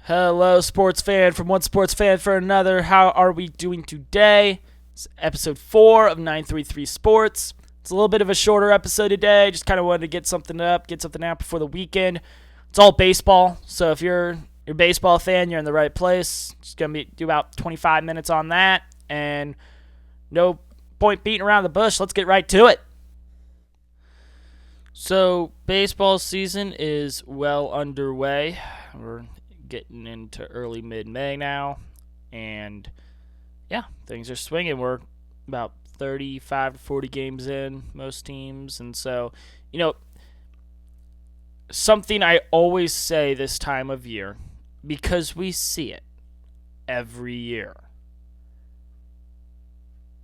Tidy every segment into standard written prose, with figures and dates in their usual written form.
Hello, sports fan, from one sports fan for another. How are we doing today? It's episode 4 of 933 Sports. It's a little bit of a shorter episode today. Just kind of wanted to get something out before the weekend. It's all baseball, so if you're a baseball fan, you're in the right place. Just going to do about 25 minutes on that, and no point beating around the bush. Let's get right to it. So, baseball season is well underway. We're getting into early mid-May now, and yeah, things are swinging. We're about 35 to 40 games in, most teams, and so, something I always say this time of year, because we see it every year,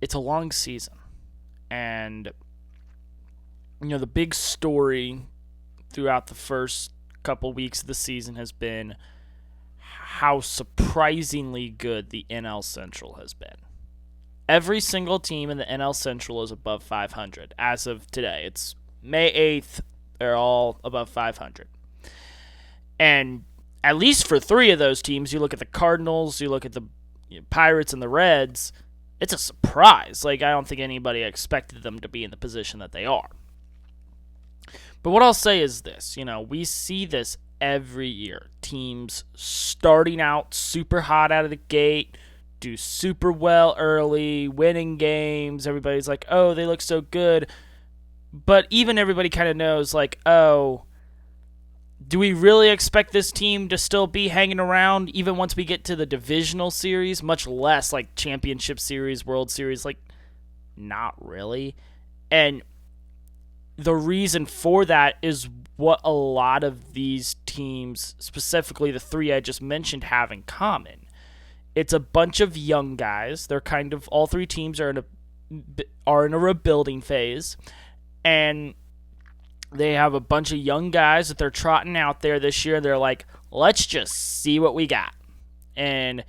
it's a long season, and the big story throughout the first couple weeks of the season has been how surprisingly good the NL Central has been. Every single team in the NL Central is above 500 as of today. It's May 8th. They're all above 500. And at least for 3 of those teams, you look at the Cardinals, you look at the Pirates and the Reds, it's a surprise. I don't think anybody expected them to be in the position that they are. But what I'll say is this, we see this every year. Teams starting out super hot out of the gate, do super well early, winning games. Everybody's like, oh, they look so good. But even everybody kind of knows, oh, do we really expect this team to still be hanging around even once we get to the divisional series? Much less championship series, World Series. Not really. And the reason for that is what a lot of these teams, specifically the 3 I just mentioned, have in common. It's a bunch of young guys. They're kind of, all 3 teams are in a rebuilding phase, and they have a bunch of young guys that they're trotting out there this year. They're like, let's just see what we got. And,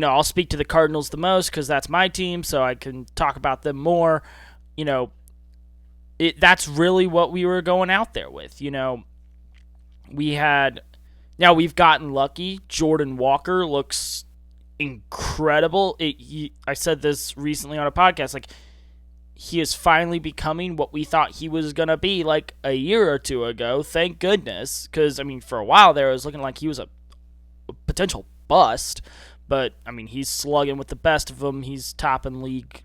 I'll speak to the Cardinals the most because that's my team, so I can talk about them more. That's really what we were going out there with. Now we've gotten lucky. Jordan Walker looks incredible. I said this recently on a podcast. He is finally becoming what we thought he was going to be a year or 2 ago. Thank goodness. Because, for a while there, it was looking like he was a potential bust. But, he's slugging with the best of them. He's topping league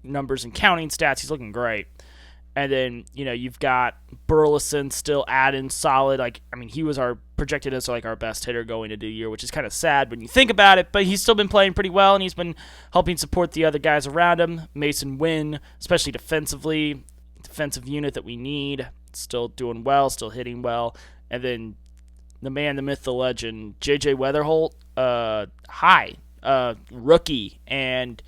numbers and counting stats. He's looking great. And then, you've got Burleson still adding solid. He was projected as our best hitter going into the year, which is kind of sad when you think about it, but he's still been playing pretty well, and he's been helping support the other guys around him. Mason Wynn, especially defensively, defensive unit that we need, still doing well, still hitting well. And then the man, the myth, the legend, J.J. Weatherholt, rookie, and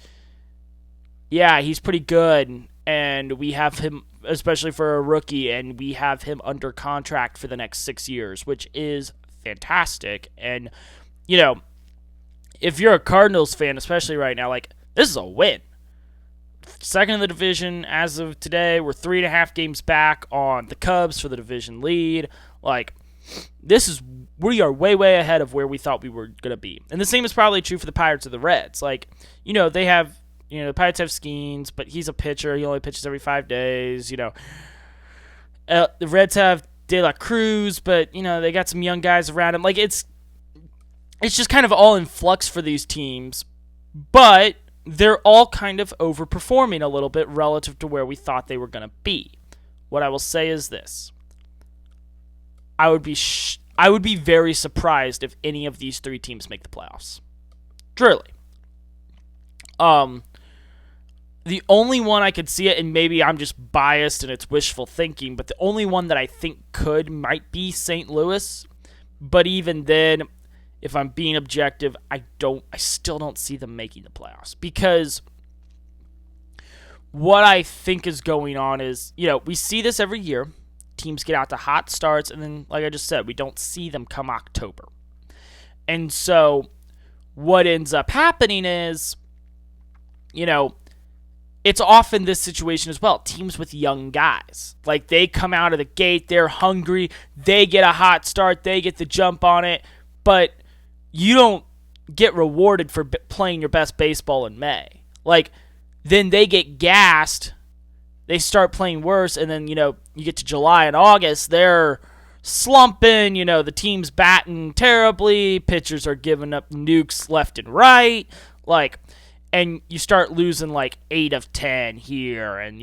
yeah, he's pretty good, and we have him, especially for a rookie, and we have him under contract for the next 6 years, which is fantastic. And, if you're a Cardinals fan, especially right now, this is a win. Second in the division as of today. We're 3.5 games back on the Cubs for the division lead. We are way, way ahead of where we thought we were going to be. And the same is probably true for the Pirates or the Reds. They have... the Pirates have Skeens, but he's a pitcher. He only pitches every 5 days. The Reds have De La Cruz, but, they got some young guys around him. It's just kind of all in flux for these teams, but they're all kind of overperforming a little bit relative to where we thought they were going to be. What I will say is this. I would be very surprised if any of these 3 teams make the playoffs. Truly. The only one I could see it, and maybe I'm just biased and it's wishful thinking, but the only one that I think might be St. Louis. But even then, if I'm being objective, I still don't see them making the playoffs. Because what I think is going on is, we see this every year. Teams get out to hot starts, and then, like I just said, we don't see them come October. And so what ends up happening is, it's often this situation as well. Teams with young guys. They come out of the gate, they're hungry, they get a hot start, they get the jump on it, but you don't get rewarded for playing your best baseball in May. Like, then they get gassed, they start playing worse, and then, you get to July and August, they're slumping, the team's batting terribly, pitchers are giving up nukes left and right, and you start losing 8 of 10 here, and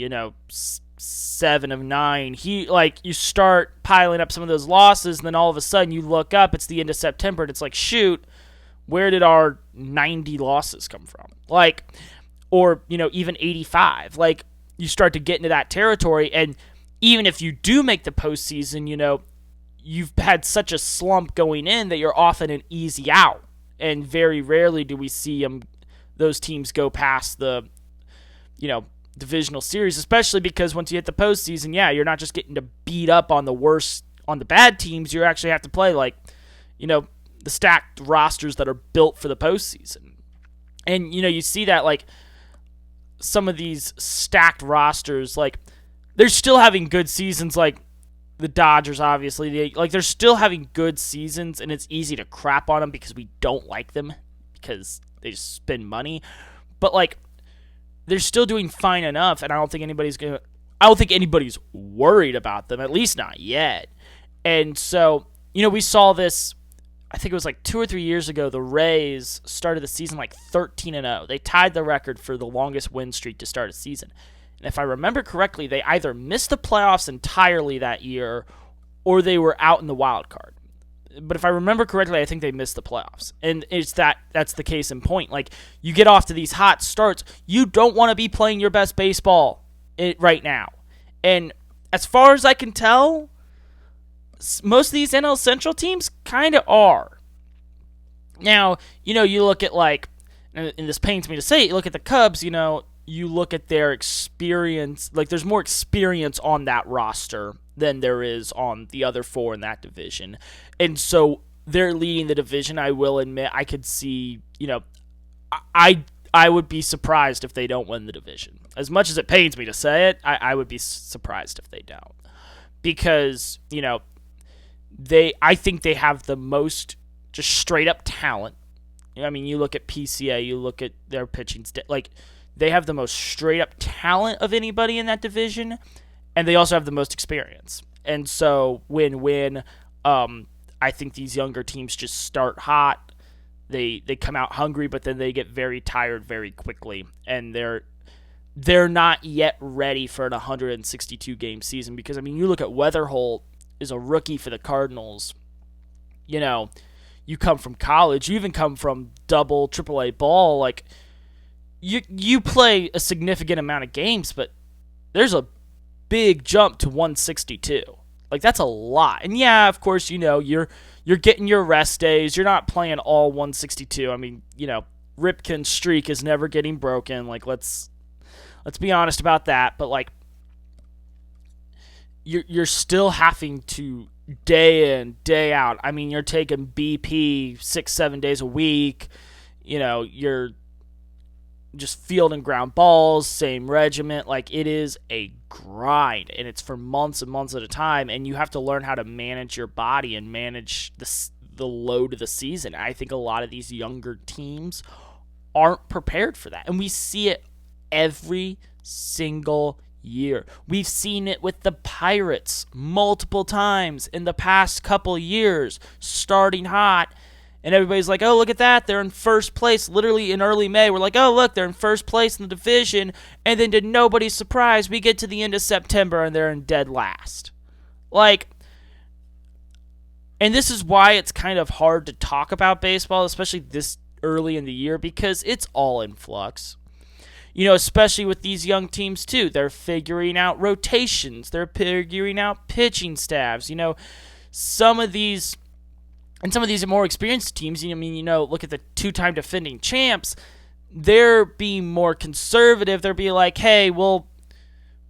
7 of 9 here. You start piling up some of those losses, and then all of a sudden you look up, it's the end of September, and it's shoot, where did our 90 losses come from? Or even 85. You start to get into that territory, and even if you do make the postseason, you've had such a slump going in that you're often an easy out, and very rarely do we see those teams go past the divisional series, especially because once you hit the postseason, you're not just getting to beat up on the bad teams, you actually have to play the stacked rosters that are built for the postseason. And you see that some of these stacked rosters, they're still having good seasons, the Dodgers, obviously. They're still having good seasons, and it's easy to crap on them because we don't like them because they just spend money. But they're still doing fine enough, and I don't think anybody's worried about them, at least not yet. And so, we saw this, I think it was 2 or 3 years ago, the Rays started the season 13-0. They tied the record for the longest win streak to start a season. And if I remember correctly, they either missed the playoffs entirely that year or they were out in the wild card. But if I remember correctly, I think they missed the playoffs. And that's the case in point. You get off to these hot starts, you don't want to be playing your best baseball right now. And as far as I can tell, most of these NL Central teams kind of are. Now, you look at and this pains me to say, you look at the Cubs, you look at their experience, there's more experience on that roster than there is on the other 4 in that division. And so they're leading the division. I will admit, I could see, I would be surprised if they don't win the division. As much as it pains me to say it, I would be surprised if they don't. Because, I think they have the most just straight up talent. You look at PCA, you look at their pitching, they have the most straight up talent of anybody in that division, and they also have the most experience. And so win-win. I think these younger teams just start hot. They come out hungry, but then they get very tired very quickly, and they're not yet ready for an 162 game season. Because you look at Weatherholt is a rookie for the Cardinals. You come from college, you even come from double AAA ball, You play a significant amount of games, but there's a big jump to 162. That's a lot. And yeah, of course, you're getting your rest days. You're not playing all 162. Ripken's streak is never getting broken. Let's be honest about that. But you're still having to day in, day out. You're taking BP 6-7 days a week. You're just field and ground balls, same regiment. It is a grind, and it's for months and months at a time, and you have to learn how to manage your body and manage the load of the season. I think a lot of these younger teams aren't prepared for that, and we see it every single year. We've seen it with the Pirates multiple times in the past couple years, starting hot. And everybody's like, oh, look at that. They're in first place. Literally in early May, we're like, oh, look, they're in first place in the division. And then to nobody's surprise, we get to the end of September and they're in dead last. And this is why it's kind of hard to talk about baseball, especially this early in the year, because it's all in flux. Especially with these young teams, too. They're figuring out rotations. They're figuring out pitching staffs. Some of these more experienced teams, look at the 2-time defending champs, they're being more conservative. They're being like, hey,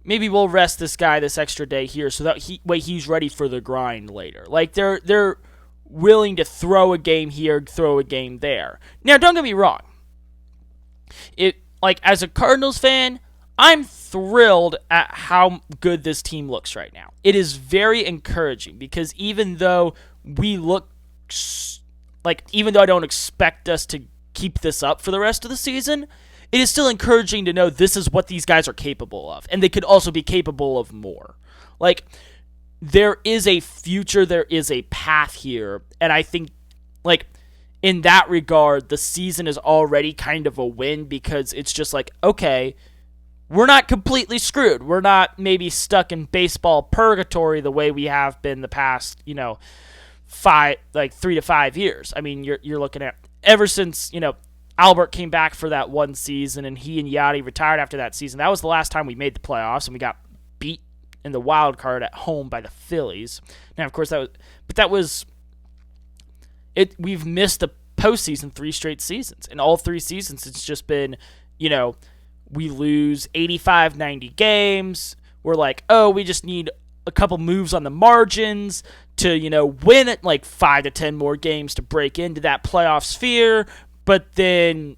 maybe we'll rest this guy this extra day here so that he's ready for the grind later. They're willing to throw a game here, throw a game there. Now, don't get me wrong. As a Cardinals fan, I'm thrilled at how good this team looks right now. It is very encouraging because even though we look like, even though I don't expect us to keep this up for the rest of the season, it is still encouraging to know this is what these guys are capable of, and they could also be capable of more. Like, there is a future, there is a path here, and I think, like, in that regard, the season is already kind of a win because it's just like, okay, we're not completely screwed. We're not maybe stuck in baseball purgatory the way we have been the past, 3 to 5 years. I mean, you're looking at ever since, Albert came back for that one season and he and Yachty retired after that season. That was the last time we made the playoffs, and we got beat in the wild card at home by the Phillies. Now, of course, we've missed the postseason 3 straight seasons. In all 3 seasons, it's just been, we lose 85, 90 games. We're like, oh, we just need a couple moves on the margins to, win it like 5 to 10 more games to break into that playoff sphere. But then,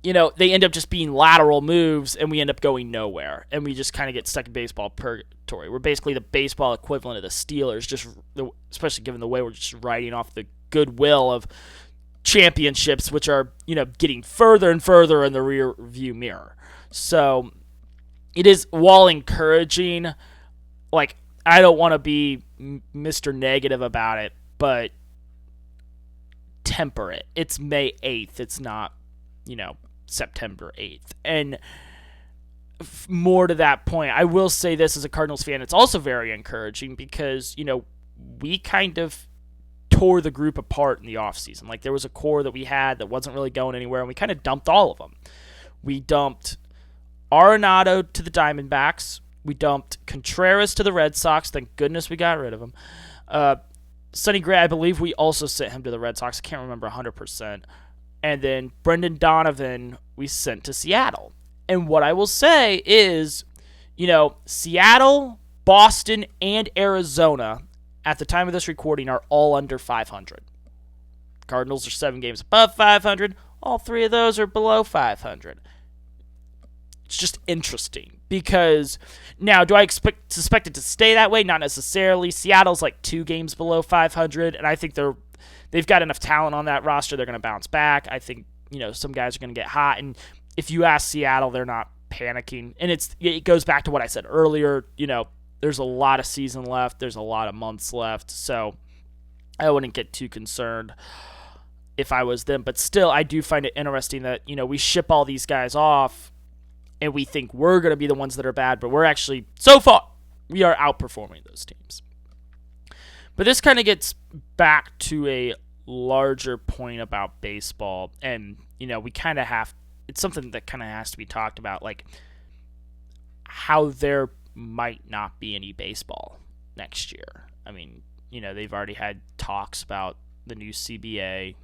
they end up just being lateral moves, and we end up going nowhere. And we just kind of get stuck in baseball purgatory. We're basically the baseball equivalent of the Steelers, just especially given the way we're just riding off the goodwill of championships, which are, getting further and further in the rear view mirror. So it is, while encouraging, like, I don't want to be Mr. Negative about it, but temper it. It's May 8th. It's not, September 8th. And more to that point, I will say this as a Cardinals fan, it's also very encouraging because, we kind of tore the group apart in the offseason. Like, there was a core that we had that wasn't really going anywhere, and we kind of dumped all of them. We dumped Arenado to the Diamondbacks. We dumped Contreras to the Red Sox. Thank goodness we got rid of him. Sonny Gray, I believe we also sent him to the Red Sox. I can't remember 100%. And then Brendan Donovan we sent to Seattle. And what I will say is, Seattle, Boston, and Arizona at the time of this recording are all under 500. Cardinals are 7 games above 500. All 3 of those are below 500. It's just interesting because now, do I suspect it to stay that way? Not necessarily. Seattle's like 2 games below 500, and I think they've got enough talent on that roster. They're going to bounce back. I think, some guys are going to get hot, and if you ask Seattle, they're not panicking. And it goes back to what I said earlier, there's a lot of season left. There's a lot of months left. So I wouldn't get too concerned if I was them. But still, I do find it interesting that, we ship all these guys off and we think we're going to be the ones that are bad. But we're actually, so far, we are outperforming those teams. But this kind of gets back to a larger point about baseball. And, we kind of it's something that kind of has to be talked about. Like, how there might not be any baseball next year. I mean, they've already had talks about the new CBA.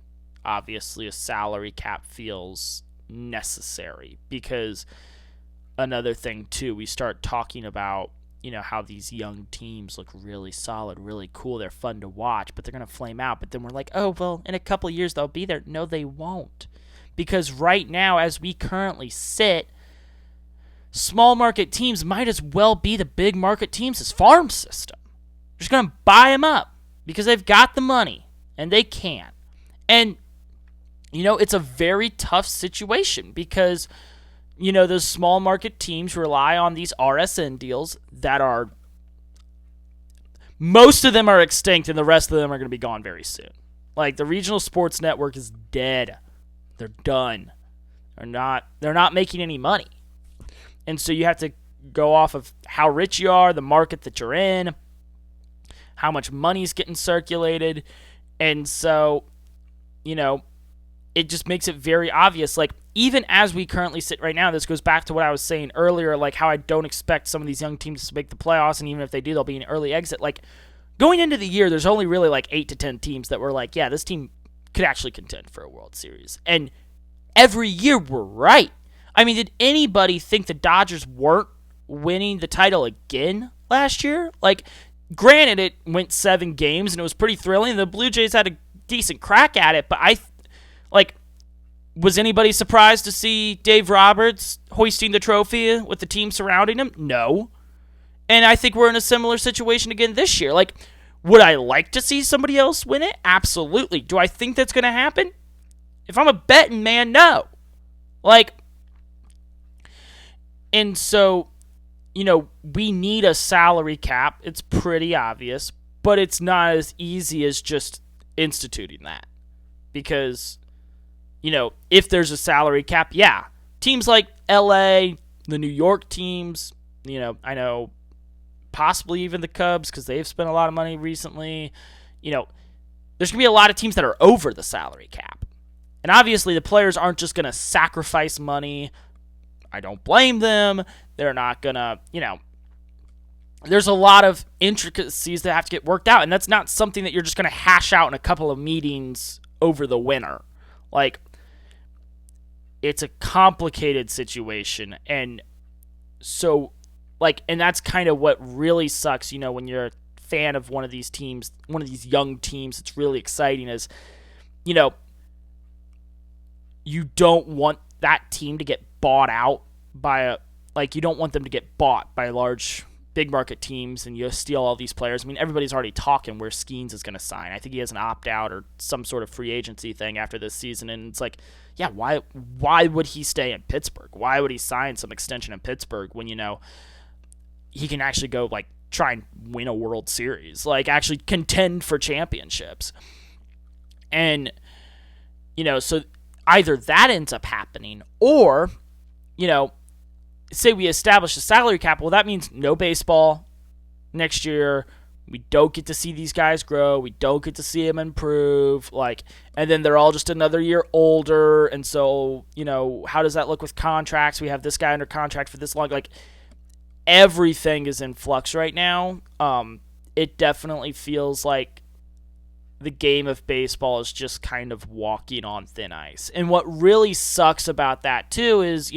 Obviously, a salary cap feels necessary because another thing, too, we start talking about, how these young teams look really solid, really cool. They're fun to watch, but they're going to flame out. But then we're like, oh, well, in a couple of years they'll be there. No, they won't. Because right now, as we currently sit, small market teams might as well be the big market teams' farm system. They're just going to buy them up because they've got the money and they can. And, it's a very tough situation because, those small market teams rely on these RSN deals that are, most of them are extinct and the rest of them are going to be gone very soon. Like, the regional sports network is dead. They're done. They're not making any money. And so you have to go off of how rich you are, the market that you're in, how much money's getting circulated. And so, it just makes it very obvious. Like, even as we currently sit right now, this goes back to what I was saying earlier, like how I don't expect some of these young teams to make the playoffs, and even if they do, they'll be an early exit. Like, going into the year, there's only really like 8 to 10 teams that were like, yeah, this team could actually contend for a World Series. And every year we're right. I mean, did anybody think the Dodgers weren't winning the title again last year? Like, granted, it went 7 games and it was pretty thrilling. The Blue Jays had a decent crack at it, but was anybody surprised to see Dave Roberts hoisting the trophy with the team surrounding him? No. And I think we're in a similar situation again this year. Like, Would I like to see somebody else win it? Absolutely. Do I think that's going to happen? If I'm a betting man, no. Like, and so, we need a salary cap. It's pretty obvious, but it's not as easy as just instituting that. Because, if there's a salary cap, yeah, teams like LA, the New York teams, I know possibly even the Cubs because they've spent a lot of money recently. There's going to be a lot of teams that are over the salary cap. And obviously the players aren't just going to sacrifice money. I don't blame them. They're not going to, there's a lot of intricacies that have to get worked out. And that's not something that you're just going to hash out in a couple of meetings over the winter. Like, it's a complicated situation. And so, and that's kind of what really sucks, when you're a fan of one of these teams, one of these young teams, it's really exciting is, you don't want that team to get bought out by you don't want them to get bought by large, big market teams and you steal all these players. I mean, everybody's already talking where Skeens is going to sign. I think he has an opt-out or some sort of free agency thing after this season, and it's like, yeah, why would he stay in Pittsburgh? Why would he sign some extension in Pittsburgh when, he can actually go, try and win a World Series, actually contend for championships? And, so either that ends up happening or, say we establish a salary cap. Well, that means no baseball next year. We don't get to see these guys grow. We don't get to see them improve. And then they're all just another year older. And so, how does that look with contracts? We have this guy under contract for this long. Everything is in flux right now. It definitely feels like the game of baseball is just kind of walking on thin ice. And what really sucks about that, too, is,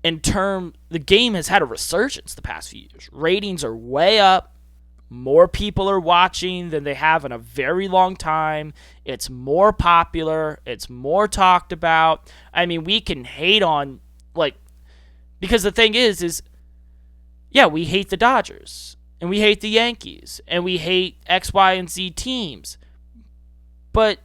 the game has had a resurgence the past few years. Ratings are way up. More people are watching than they have in a very long time. It's more popular. It's more talked about. I mean, we can hate on, because the thing is, yeah, we hate the Dodgers, and we hate the Yankees, and we hate X, Y, and Z teams. But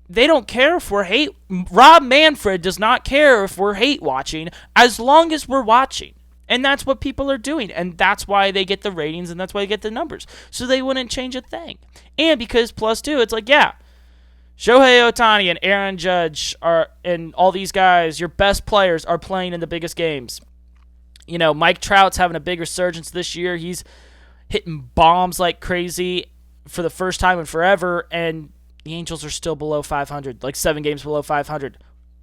they don't care if we're hate. Rob Manfred does not care if we're hate watching as long as we're watching. And that's what people are doing. And that's why they get the ratings and that's why they get the numbers. So they wouldn't change a thing. And because +2, it's yeah, Shohei Ohtani and Aaron Judge and all these guys, your best players are playing in the biggest games. Mike Trout's having a big resurgence this year. He's hitting bombs like crazy for the first time in forever, and the Angels are still below 500, 7 games below 500.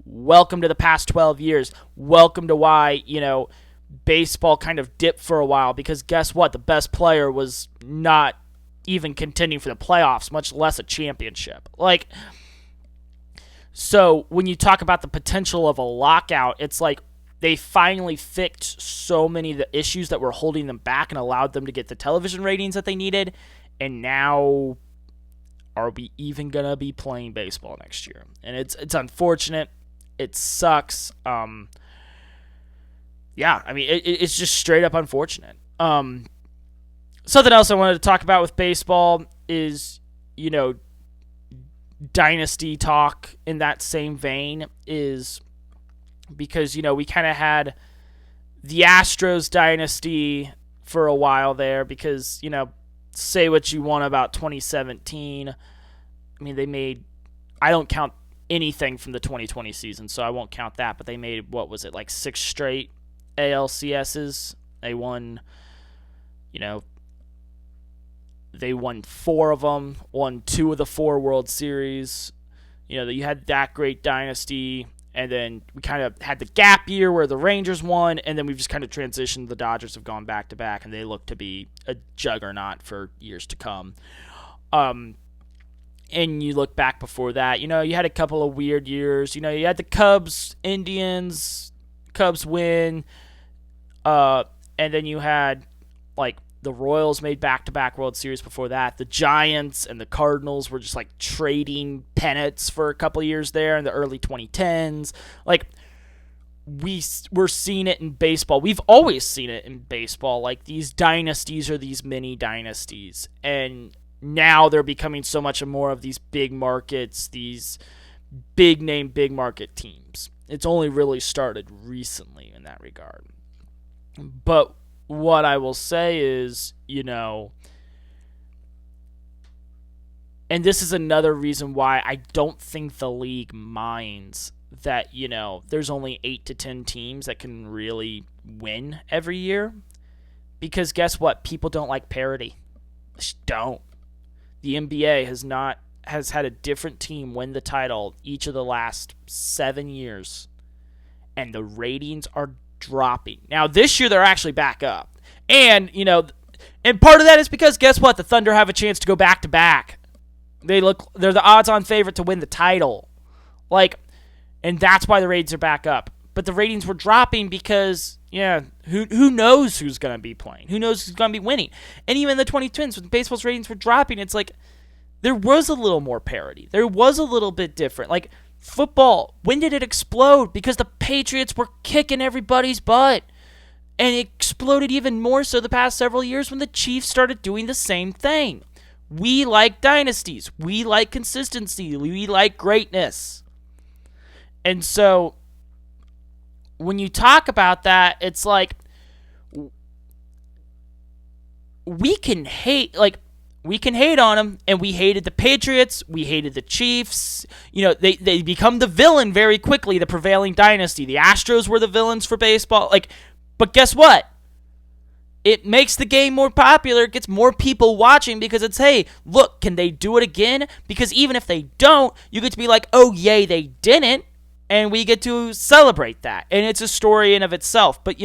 Welcome to the past 12 years. Welcome to why, baseball kind of dipped for a while, because guess what? The best player was not even contending for the playoffs, much less a championship. So when you talk about the potential of a lockout, it's they finally fixed so many of the issues that were holding them back and allowed them to get the television ratings that they needed. And now, are we even going to be playing baseball next year? And it's unfortunate. It sucks. Yeah, I mean, it's just straight up unfortunate. Something else I wanted to talk about with baseball is, dynasty talk in that same vein is because, we kind of had the Astros dynasty for a while there because, say what you want about 2017. I mean, I don't count anything from the 2020 season, so I won't count that, but they made, 6 straight ALCSs. They won, they won 4 of them, won 2 of the 4 World Series. You had that great dynasty, and then we kind of had the gap year where the Rangers won, and then we've just kind of transitioned. The Dodgers have gone back-to-back, and they look to be a juggernaut for years to come. And you look back before that, you had a couple of weird years. You had the Cubs, Indians, Cubs win, and then you had, the Royals made back-to-back World Series before that. The Giants and the Cardinals were just, trading pennants for a couple of years there in the early 2010s. we're seeing it in baseball. We've always seen it in baseball. Like, these dynasties are these mini dynasties, and now they're becoming so much more of these big markets, these big name, big market teams. It's only really started recently in that regard. But what I will say is, and this is another reason why I don't think the league minds that, there's only 8 to 10 teams that can really win every year. Because guess what? People don't like parity. They just don't. The NBA has had a different team win the title each of the last 7 years. And the ratings are dropping. Now, this year they're actually back up. And, and part of that is because guess what? The Thunder have a chance to go back to back. They're the odds-on favorite to win the title. And that's why the ratings are back up. But the ratings were dropping because, who knows who's going to be playing? Who knows who's going to be winning? And even the 2010s, when baseball's ratings were dropping, it's like there was a little more parity. There was a little bit different. Like, football, when did it explode? Because the Patriots were kicking everybody's butt. And it exploded even more so the past several years when the Chiefs started doing the same thing. We like dynasties. We like consistency. We like greatness. And so, when you talk about that, it's like, we can hate on them, and we hated the Patriots, we hated the Chiefs. They become the villain very quickly, the prevailing dynasty. The Astros were the villains for baseball. But guess what? It makes the game more popular. It gets more people watching because it's, hey, look, can they do it again? Because even if they don't, you get to be like, oh, yay, they didn't. And we get to celebrate that. And it's a story in of itself. But,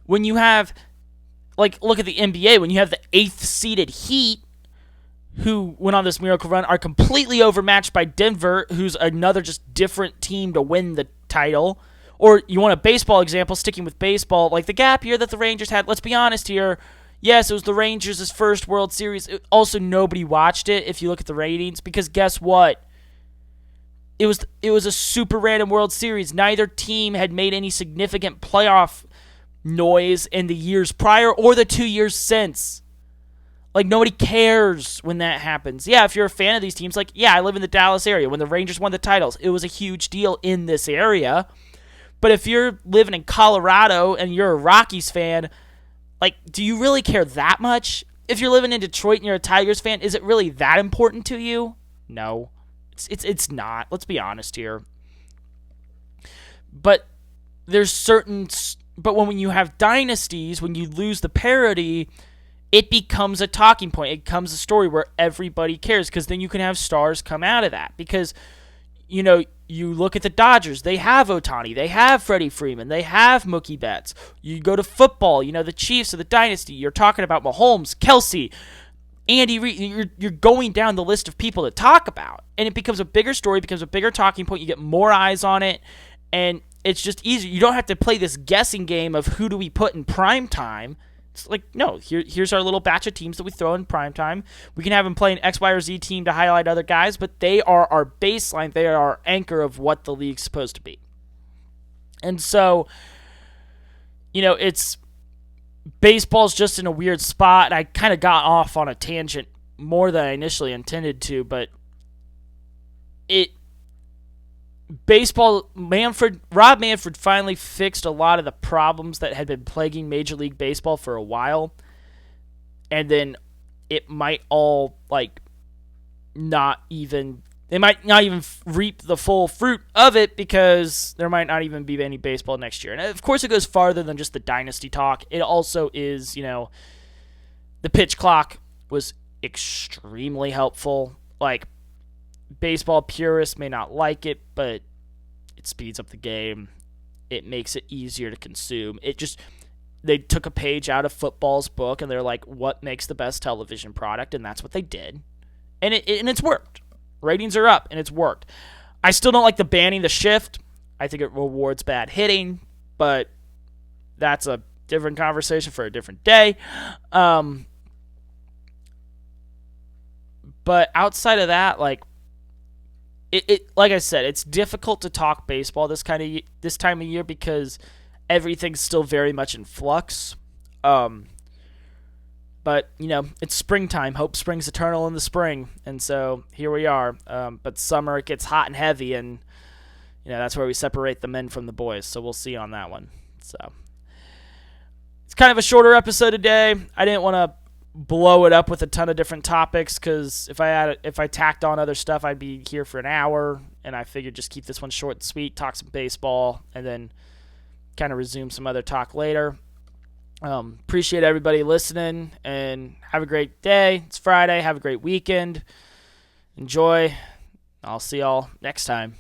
when you have, look at the NBA. When you have the 8th seeded Heat, who went on this miracle run, are completely overmatched by Denver, who's another just different team to win the title. Or you want a baseball example, sticking with baseball, like the gap year that the Rangers had. Let's be honest here. Yes, it was the Rangers' first World Series. Also, nobody watched it if you look at the ratings, because guess what? It was a super random World Series. Neither team had made any significant playoff noise in the years prior or the 2 years since. Nobody cares when that happens. Yeah, if you're a fan of these teams, I live in the Dallas area. When the Rangers won the titles, it was a huge deal in this area. But if you're living in Colorado and you're a Rockies fan, do you really care that much? If you're living in Detroit and you're a Tigers fan, is it really that important to you? No. It's not. Let's be honest here. But but when you have dynasties, when you lose the parity, it becomes a talking point. It becomes a story where everybody cares, because then you can have stars come out of that. Because, you look at the Dodgers, they have Ohtani, they have Freddie Freeman, they have Mookie Betts. You go to football, the Chiefs of the dynasty, you're talking about Mahomes, Kelsey, Andy Reid. You're going down the list of people to talk about. And it becomes a bigger story, becomes a bigger talking point. You get more eyes on it, and it's just easier. You don't have to play this guessing game of who do we put in prime time. It's no, here's our little batch of teams that we throw in prime time. We can have them play an X, Y, or Z team to highlight other guys, but they are our baseline. They are our anchor of what the league's supposed to be. And so, it's baseball's just in a weird spot. I kind of got off on a tangent more than I initially intended to, but Rob Manfred finally fixed a lot of the problems that had been plaguing Major League Baseball for a while. And then it might all, they might not even reap the full fruit of it, because there might not even be any baseball next year. And of course it goes farther than just the dynasty talk. It also is, the pitch clock was extremely helpful. Baseball purists may not like it, but it speeds up the game. It makes it easier to consume. They took a page out of football's book, and they're like, what makes the best television product? And that's what they did. And it's worked. Ratings are up, and it's worked. I still don't like the banning the shift. I think it rewards bad hitting, but that's a different conversation for a different day. But outside of that, it like I said, it's difficult to talk baseball this time of year because everything's still very much in flux. Um, but it's springtime. Hope springs eternal in the spring, and so here we are. But summer it gets hot and heavy, and that's where we separate the men from the boys. So we'll see on that one. So it's kind of a shorter episode today. I didn't want to blow it up with a ton of different topics because if I tacked on other stuff, I'd be here for an hour. And I figured just keep this one short and sweet, talk some baseball, and then kind of resume some other talk later. Appreciate everybody listening, and have a great day. It's Friday. Have a great weekend. Enjoy. I'll see y'all next time.